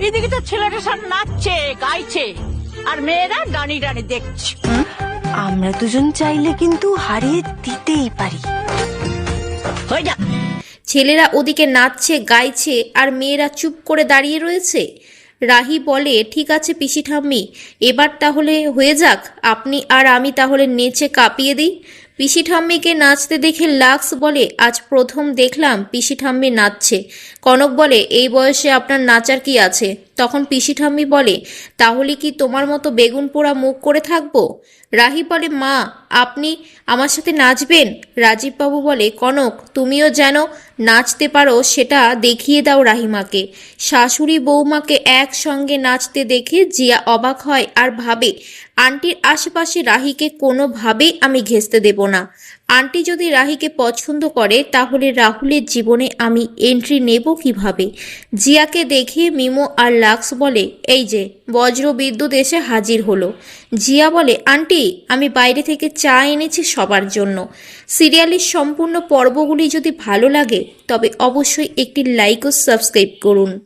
এদিকে তো ছেলেটা সব নাচছে গাইছে আর মেয়েরা ডানি ডানি দেখছে। আমরা দুজন চাইলে কিন্তু হারিয়ে দিতেই পারি। হয়ে যা। ছেলেরা ওদিকে নাচছে গাইছে আর মেয়েরা চুপ করে দাঁড়িয়ে রয়েছে। রাহি বলে, ঠিক আছে পিসি ঠাম্মি, এবার তাহলে হয়ে যাক, আপনি আর আমি তাহলে নেচে কাঁপিয়ে দিই। পিসি ঠাম্মিকে নাচতে দেখে লাক্স বলে, আজ প্রথম দেখলাম পিসি ঠাম্মি নাচছে। কনক বলে, এই বয়সে আপনার নাচার কি আছে? তখন পিসি ঠাম্মি বলে, তাহলে কি তোমার মতো বেগুন পোড়া মুখ করে থাকবো? রাহি বলে, মা আপনি আমার সাথে নাচবেন? রাজীববাবু বলে, কনক তুমিও যেন নাচতে পারো সেটা দেখিয়ে দাও রাহিমাকে। শাশুড়ি বৌমাকে একসঙ্গে নাচতে দেখে জিয়া অবাক হয় আর ভাবে, আন্টির আশেপাশে রাহিকে কোনোভাবেই আমি ঘেঁষতে দেব না। আন্টি যদি রাহিকে পছন্দ করে তাহলে রাহুলের জীবনে আমি এন্ট্রি নেব কিভাবে? জিয়াকে দেখে মিমো আর লাক্স বলে, এই যে বজ্র বিদ্যুৎ এসে হাজির হলো। জিয়া বলে, আন্টি আমি বাইরে থেকে চা এনেছি সবার জন্য। সিরিয়ালের সম্পূর্ণ পর্বগুলি যদি ভালো লাগে তবে অবশ্যই একটি লাইক ও সাবস্ক্রাইব করুন।